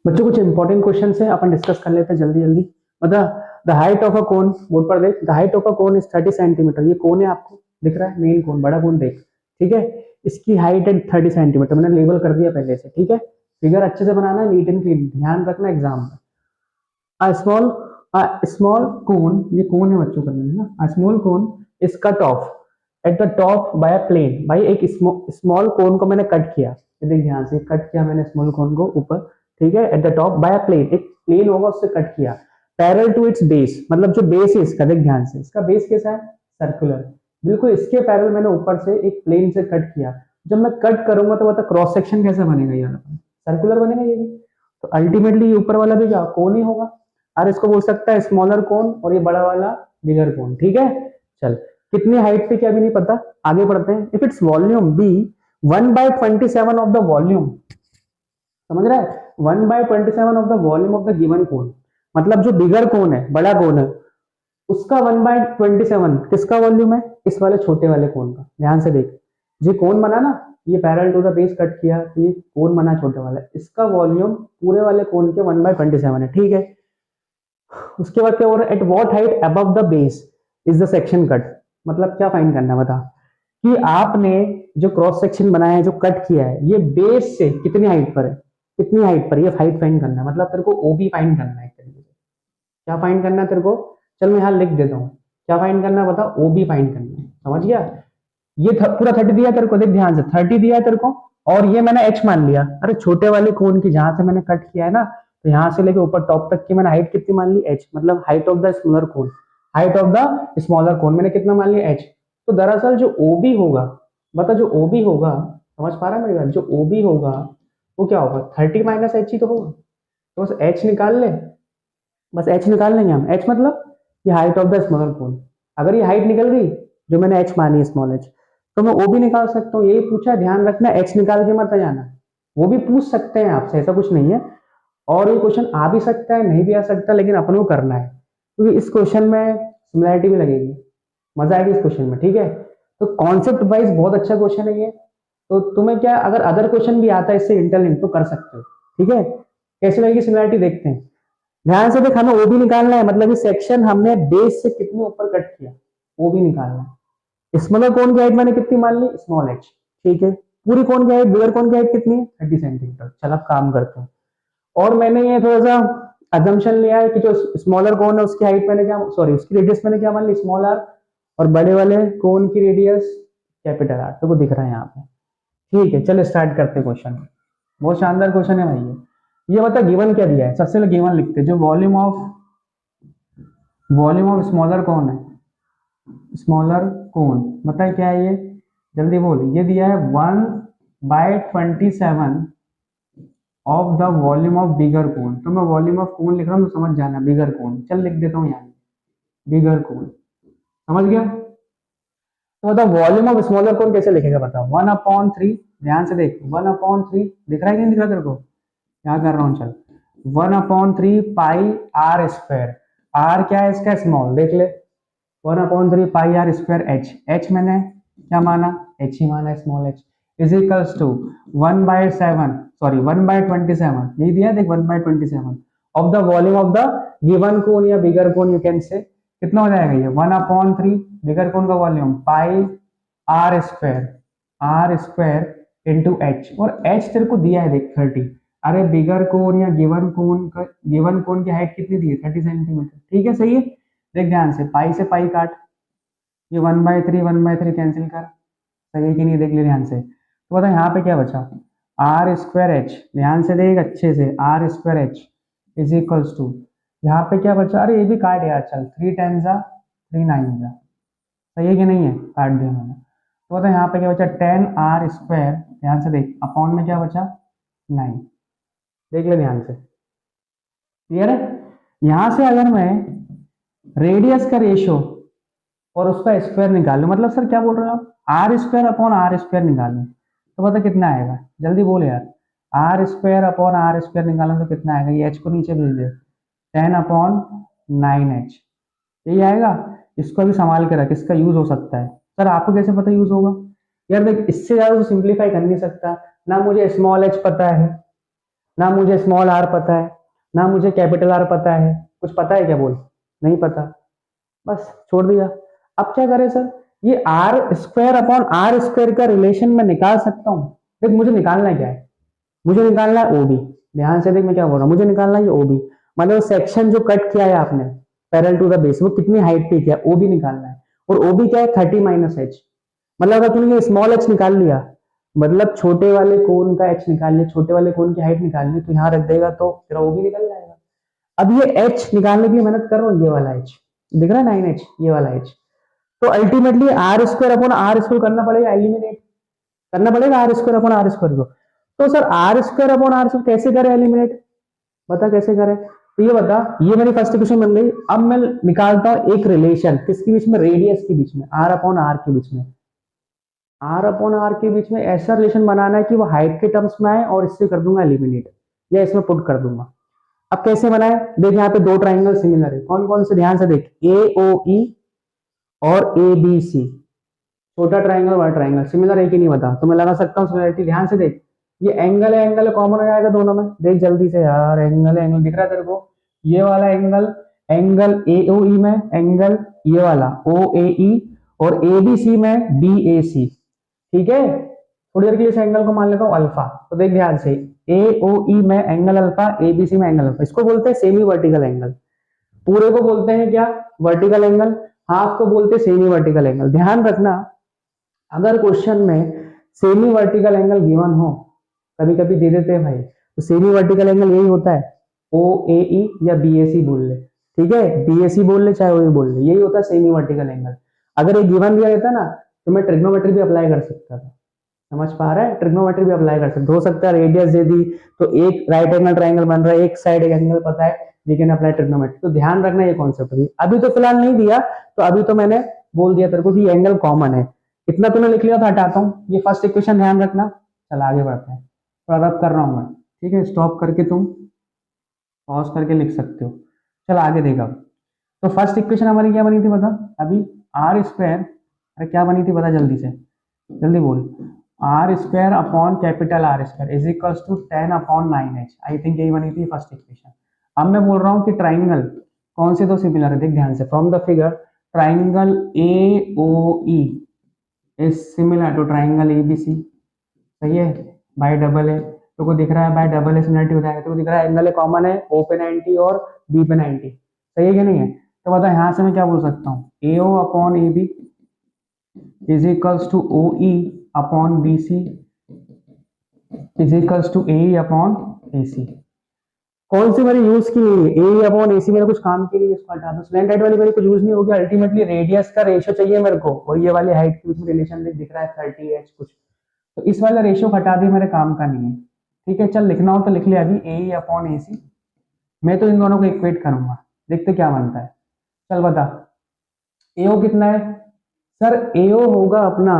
बच्चों कुछ important question है, अपन डिस्कस कर लेते हैं जल्दी जल्दी। मतलब the height of a cone, board पर देख, the height of a cone is 30 centimetre. ये कोन है, आपको दिख रहा है, मेन कोन, बड़ा कोन देख, ठीक है। इसकी हाइट है 30 सेंटीमीटर, मैंने लेबल कर दिया पहले से, ठीक है। फिगर अच्छे से बनाना, नीट एंड क्लीन, ध्यान रखना एग्जाम में। अ स्मॉल स्मॉल कोन, ये कोन है बच्चों का, है ना। A small cone is cut off at the top by a plane. भाई एक स्मॉल कोन को मैंने कट किया, ये देख ध्यान से, कट किया मैंने स्मॉल कोन को ऊपर, ठीक है। At the top by a plane, एक प्लेन होगा उससे कट किया। पैरेलल टू इट्स बेस, मतलब जो बेस है इसका, देख ध्यान से, इसका बेस कैसा है, सर्कुलर, बिल्कुल इसके पैरेलल मैंने ऊपर से एक प्लेन से कट किया। जब मैं कट करूंगा तो बता क्रॉस सेक्शन कैसा बनेगा, यार सर्कुलर बनेगा ये भी। तो अल्टीमेटली ये ऊपर वाला भी क्या कोन ही होगा। और इसको बोल सकता है स्मॉलर कोन, और ये बड़ा वाला बिगर कोन, ठीक है। चल, कितनी हाइट पे क्या भी नहीं पता, आगे बढ़ते हैं। If it's volume B 1/27 of the volume, समझ रहा है, 1/27 of the volume of the given cone, मतलब जो बिगर कोन है, बड़ा कोन है, उसका 1/27 किसका वॉल्यूम है, इस वाले छोटे वाले कोन का। ध्यान से देख, जो कोन बना ना, ये parallel to the base cut किया, तो ये कोन बना छोटे वाला, इसका वॉल्यूम पूरे वाले कोन के 1/27 है, ठीक है। उसके बाद क्या हो रहा है, at what height above the base is the section cut, मतलब क्या फाइंड करना है बता, कि आपने जो क्रॉस सेक्शन बनाया है, जो कट किया है, ये बेस से कितनी हाइट पर है, कितनी हाइट पर, ये हाइट फाइंड करना है, मतलब तेरे को ओबी फाइंड करना है एक तरीके से। क्या फाइंड करना है तेरे को, चल मैं यहाँ लिख देता हूँ, क्या फाइंड करना है बता, ओबी फाइंड करना है, समझ गया। ये पूरा 30 दिया तेरे को, देख ध्यान से, 30 दिया है तेरे को, और ये मैंने एच मान लिया। अरे छोटे वाले कोन की जहां से मैंने कट किया है ना, तो यहाँ से लेके ऊपर टॉप तक की मैंने हाइट कितनी मान ली, एच, मतलब height of the smaller cone, height of the smaller cone मैंने कितना मान लिया, एच। तो दरअसल जो ओबी होगा, बता जो ओबी होगा, समझ पा रहा है मेरी बात, जो ओबी होगा वो क्या होगा, 30 माइनस एच ही तो होगा। तो बस एच निकाल ले, बस एच निकाल लेंगे हम। एच मतलब ये हाइट ऑफ द स्मॉलर कोन, अगर ये हाइट निकल गई जो मैंने एच मानी है, स्मॉल एच, तो मैं ओ भी निकाल सकता हूँ। यही पूछा, ध्यान रखना, एच निकाल के मत जाना, वो भी पूछ सकते हैं आपसे, ऐसा कुछ नहीं है। और ये क्वेश्चन आ भी सकता है, नहीं भी आ सकता, लेकिन अपन को करना है, क्योंकि इस क्वेश्चन में सिमिलैरिटी भी लगेगी, मजा आएगी इस क्वेश्चन में, ठीक है। तो कॉन्सेप्ट वाइज बहुत अच्छा क्वेश्चन है ये। तो तुम्हें क्या, अगर अदर क्वेश्चन भी आता है इससे इंटरलिंक, तो कर सकते हो, ठीक है। कैसे लगेगी सिमिलैरिटी, देखते हैं। ध्यान से देख, हमें ओ भी निकालना है, मतलब इस सेक्शन हमने बेस से कितने ऊपर कट किया, वो भी निकालना है। स्मॉलर कोन की हाइट मैंने कितनी मान ली, स्मॉल एच, ठीक है। पूरी कोन की हाइट, बिगर कोन की हाइट कितनी है, 30 सेंटीमीटर। चल अब काम करते हैं। और मैंने ये थोड़ा सा अजम्पशन लिया है कि जो स्मॉलर कोन है उसकी हाइट मैंने क्या, सॉरी उसकी रेडियस मैंने क्या मान ली, स्मॉल आर, और बड़े वाले कोन की रेडियस कैपिटल आर, तो वो दिख रहा है यहाँ पे, ठीक है। चलो स्टार्ट करते हैं क्वेश्चन। बहुत शानदार क्वेश्चन है भाई ये बता गिवन क्या दिया है, सबसे पहले गिवन लिखते हैं, जो वॉल्यूम ऑफ स्मॉलर कौन है, स्मॉलर कोन, बताए क्या है ये, जल्दी बोल। ये दिया है 1/27 of the volume of bigger cone, तो मैं वॉल्यूम ऑफ कोन लिख रहा हूँ तो समझ जाना, बिगर कोन, चल लिख देता हूँ यहाँ, बिगर कोन, समझ गया। तो बता वॉल्यूम ऑफ स्मॉलर कोन कैसे लिखेगा, बता, 1/3, ध्यान से देख, 1/3 दिख रहा है कि नहीं दिख रहा तेरे को, क्या कर रहा हूँ, चल, 1/3 पाई आर स्क्वायर, आर क्या है इसका, स्मॉल, देख ले, 1/3 pi R square H, H मैंने क्या माना, एच ही माना, small H, is equals to 1/7, sorry 1/27, यही दिया देख, 1/27 of the volume of the given cone या bigger cone, you can say, कितना हो जाएगा ये, 1/3 बिगर कोन का volume pi R square into H, और एच तेरे को दिया है देख 30। अरे बिगर कोन या गिवन कोन की हाइट कितनी दी है, 30 सेंटीमीटर, ठीक है, सही है। देख ध्यान से, पाई से पाई काट, ये 1/3 कैंसिल कर, सही है कि नहीं, देख ले ध्यान से। तो बता यहाँ पे क्या बचा, आर स्क्वायर एच, ध्यान से देख अच्छे से, R square H is equals to, यहाँ पे क्या बचा, अरे ये भी काट यार, चल 3 10 जा 3 9 जा, सही है कि नहीं है, काट दिया मैंने। तो बता यहाँ पे क्या बचा, 10 आर स्क्वायर, ध्यान से देख, अपॉन में क्या बचा, 9, देख ले ध्यान से, क्लियर है। यहां से अगर मैं रेडियस का रेशियो और उसका स्क्वायर निकालूं, मतलब सर क्या बोल रहे हो आप, R square upon R square निकालूं, तो पता कितना आएगा, जल्दी बोल यार, R square upon R square निकालूं तो कितना आएगा, ये एच को नीचे भेज दे, 10/9h, यही आएगा। इसको भी संभाल के रख, इसका यूज हो सकता है, सर आपको कैसे पता यूज होगा, यार देख इससे ज्यादा तो सिंप्लीफाई कर नहीं सकता ना, मुझे स्मॉल एच पता है, ना मुझे स्मॉल आर पता है, ना मुझे कैपिटल आर पता है। कुछ पता है क्या? बोल। नहीं पता, बस छोड़ दिया। अब क्या करें सर? ये R square upon R square का रिलेशन मैं निकाल सकता हूँ। देख मुझे निकालना क्या है, मुझे निकालना है ओबी। ध्यान से देख मैं क्या बोल रहा हूँ, मुझे निकालना है ये ओबी। मतलब सेक्शन जो कट किया है आपने पैरेलल टू द बेस, वो कितनी हाइट पे किया, ओबी निकालना है। और ओबी क्या है? 30 माइनस एच। मतलब अगर तूने ये स्मॉल एच निकाल लिया, मतलब छोटे वाले कोन का एच निकाल लिया, छोटे वाले कोन की हाइट निकाल ली, तो यहाँ रख देगा तो तेरा ओबी निकल जाएगा। अब ये एच निकालने की मेहनत कर रहा हूँ, ये वाला एच दिख रहा है 9h, ये वाला एच। तो ultimately R square upon R square करना पड़ेगा, एलिमिनेट करना पड़ेगा R square upon R square को। तो sir R square upon R square कैसे करें एलिमिनेट? बता कैसे करें? तो ये बता, ये मेरी फर्स्ट इक्वेशन बन गई। अब मैं निकालता हूं एक रिलेशन किसके बीच में? रेडियस के बीच में, आर अपॉन आर के बीच में। आर अपॉन आर के बीच में ऐसा रिलेशन बनाना है कि वो हाइट के टर्म्स में आए, और इससे कर दूंगा एलिमिनेट, या इसमें पुट कर दूंगा। अब कैसे बनाए? देख यहाँ पे दो ट्राइंगल सिमिलर है, कौन कौन से? ध्यान से देख, ए ओ ई और ए बी सी। छोटा ट्राइंगल बड़ा ट्राइंगल सिमिलर है कि नहीं बता, तो मैं लगा सकता हूँ सिमिलरिटी। ध्यान से देख, ये एंगल है, एंगल कॉमन हो जाएगा दोनों में। देख जल्दी से यार, एंगल है, एंगल दिख रहा है तेरे को? ये वाला angle, angle A O E में, एंगल ये वाला ओ ए ई, और ए बी सी में बी ए सी। ठीक है, थोड़ी देर के लिए इस एंगल को मान लेता हूँ अल्फा। तो देख ध्यान से, ए ओ ई में angle alpha, A B C में एंगल अल्फा, इसको बोलते हैं सेमी वर्टिकल एंगल। पूरे को बोलते हैं क्या? Vertical angle. हाफ को बोलते हैं सेमी वर्टिकल एंगल। ध्यान रखना, अगर क्वेश्चन में सेमी वर्टिकल एंगल गिवन हो, कभी कभी दे देते हैं भाई, तो सेमी वर्टिकल एंगल यही होता है, ओ ए ई या बी ए सी बोल ले। ठीक है, बी ए सी बोल ले चाहे ओ ए बोल ले, यही होता है सेमी वर्टिकल एंगल। अगर ये गिवन दिया रहता ना, तो मैं ट्रिग्नोमेट्री भी अप्लाई कर सकता था। समझ पा रहा है? ट्रिग्नोमेट्री भी अप्लाई कर सकते हो सकता है, रेडियस दे दी तो एक राइट एंगल ट्राइंगल बन रहा है, एक साइड एक एंगल पता है, वी कैन अप्लाई ट्रिग्नोमेट्री। तो ध्यान रखना ये कॉन्सेप्ट भी। अभी तो फिलहाल नहीं दिया, तो अभी तो मैंने बोल दिया तेरे को कि एंगल कॉमन है। इतना तूने लिख लिया तो हटाता हूँ ये फर्स्ट इक्वेशन, ध्यान रखना। चल आगे बढ़ते हैं, थोड़ा रब कर रहा हूँ मैं। ठीक है, स्टॉप करके तुम पॉज करके लिख सकते हो। चल आगे देखा, तो फर्स्ट इक्वेशन हमारी क्या बनी थी बता अभी? आर स्क्वायर, अरे क्या बनी थी बता जल्दी से, जल्दी बोल। R square upon capital R square is equals to 10/9h। I think यही बनी थी फर्स्ट इक्वेशन। अब मैं बोल रहा हूँ कि ट्राइंगल कौन से दो सिमिलर है, देख ध्यान से, from the figure triangle A O E is similar to triangle A B C. सही है, बाय डबल है, तो को दिख रहा है बाय डबल है, सिमिलरिटी हो जाएगा। तो दिख रहा है एंगल है कॉमन है, ओ पे 90 और बी पे 90। सही है कि नहीं है? तो बता यहाँ से मैं क्या बोल सकता हूँ, A O upon A B is equals to O E upon B C is equals to A upon A C. कौन सी मेरी यूज की नहीं है, ए अपॉन ए सी मेरे कुछ काम के लिए, इसको हटा दो। स्लैंट हाइट वाली मेरी कुछ यूज नहीं होगी। अल्टीमेटली रेडियस का रेशियो चाहिए मेरे को, और ये वाली हाइट के बीच में रिलेशन दिख रहा है 30h कुछ, तो इस वाला रेशियो हटा दी, मेरे काम का नहीं है। ठीक है, चल लिखना हो तो लिख ले अभी, ए अपॉन ए सी। मैं तो इन दोनों को इक्वेट करूंगा, देखते क्या बनता है। चल बता, एओ कितना है? सर एओ होगा अपना,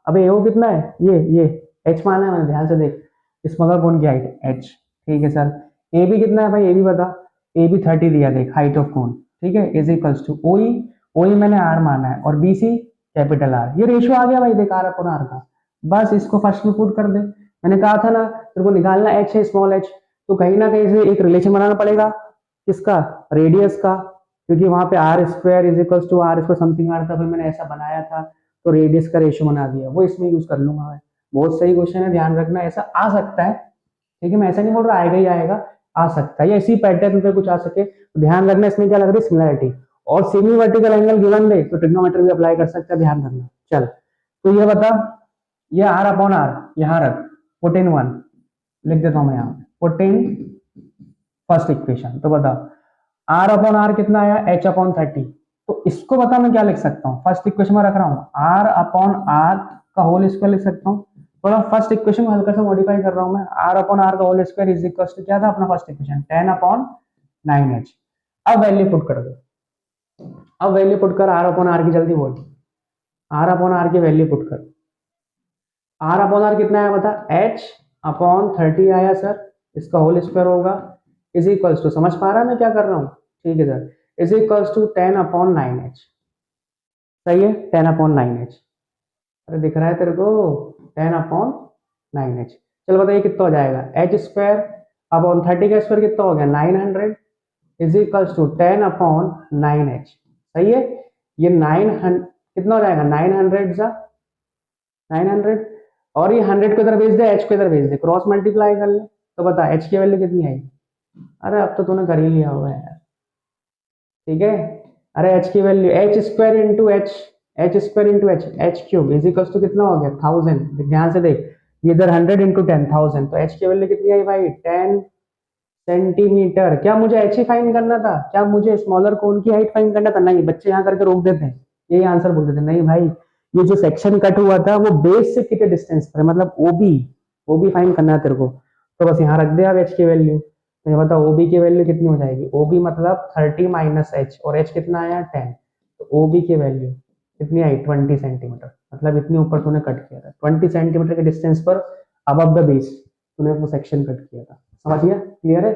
अब एओ कितना है? ये एच माना है मैंने, ध्यान से देख, इस मगर कोण की हाइट एच। ठीक है सर, ए बी कितना है भाई? ए बी बता। ए बी 30 दिया, देख हाइट ऑफ कोण। ठीक है, इज इक्वल्स टू ओ ई, ओ ई मैंने आर माना है, और बी सी कैपिटल आर। ये रेशियो आ गया भाई, देख आर अपॉन आर का। बस इसको फर्स्ट में पुट कर दे। मैंने कहा था ना तेरे को निकालना एच है, स्मॉल एच, तो कहीं ना कहीं से एक रिलेशन बनाना पड़ेगा, किसका? रेडियस का, क्योंकि वहां पे R square is equal to R square something R था, फिर मैंने ऐसा बनाया था, तो रेडियस का रेशियो बना दिया, वो इसमें यूज कर लूंगा मैं। बहुत सही क्वेश्चन है, ध्यान रखना, ऐसा आ सकता है। ठीक है, मैं ऐसा नहीं बोल रहा आएगा ही आएगा, आ सकता है, या इसी पैटर्न पे कुछ आ सके, तो ध्यान रखना। इसमें क्या लग रही है? सिमिलरिटी। और सेमी वर्टिकल एंगल गिवन दे तो ट्रिग्नोमेट्री भी अप्लाई कर सकता है, ध्यान रखना। चल, तो ये बता, ये आर अपॉन आर यहाँ रख, पुट इन 1 लिख देता हूँ मैं यहाँ, पुट इन फर्स्ट इक्वेशन। तो बता आर अपॉन आर कितना आया? H upon 30। तो इसको बता मैं क्या लिख सकता हूँ, फर्स्ट इक्वेशन में रख रहा हूँ, आर अपॉन आर का होल स्क्वायर लिख सकता हूँ। थोड़ा फर्स्ट इक्वेशन को हल्का सा मॉडिफाई कर रहा हूँ मैं, आर अपॉन आर का whole square is equal to क्या था अपना फर्स्ट इक्वेशन? 10/9h। अब वैल्यू पुट कर दो, अब वैल्यू पुट कर आर अपॉन आर की, जल्दी बोल, आर अपॉन आर की वैल्यू पुट कर। आर अपॉन आर कितना आया बता? एच अपॉन 30 आया सर, इसका होल स्क्वायर होगा, इज इक्वल्स टू, समझ पा रहा है मैं क्या कर रहा हूँ? ठीक है sir, is equals to 10/9h। सही है, 10/9h। अरे दिख रहा है तेरे को? 10/9h। चलो बताइए कितना हो जाएगा? एच स्क्वायर अपॉन 30 का स्क्वायर कितना हो गया 900 is equals to 10 upon 9h। सही है, ये 900 कितना हो जाएगा 900 जा 900 और ये 100 को इधर भेज दे, h को इधर भेज दे, क्रॉस मल्टीप्लाई कर ले तो बता h की वैल्यू कितनी आई। अरे अब तो तूने कर ही लिया होगा यार, ठीक है। अरे h की value H square into H H cube is equals to कितना हो गया 1000। ध्यान से देख, ये इधर 100 इंटू 10,000, तो h की वैल्यू कितनी आई भाई 10 सेंटीमीटर। क्या मुझे एच ही फाइंड करना था, क्या मुझे स्मॉलर कोन की हाइट फाइंड करना था? नहीं, बच्चे यहाँ करके रोक देते हैं, यही आंसर बोल देते हैं। नहीं भाई, ये जो सेक्शन कट हुआ था वो बेस से कितने डिस्टेंस पर है, मतलब ओबी फाइंड करना है तेरे को। तो बस यहाँ रख दे आप एच की वैल्यू, तो ये बताओ ओबी की वैल्यू कितनी हो जाएगी। ओबी मतलब 30 माइनस एच, और एच कितना आया 10, तो ओबी की वैल्यू कितनी आई 20 सेंटीमीटर। मतलब इतने ऊपर तूने कट किया था, 20 सेंटीमीटर के डिस्टेंस पर अबव द बेस तूने वो सेक्शन कट किया था। समझ गया, क्लियर है।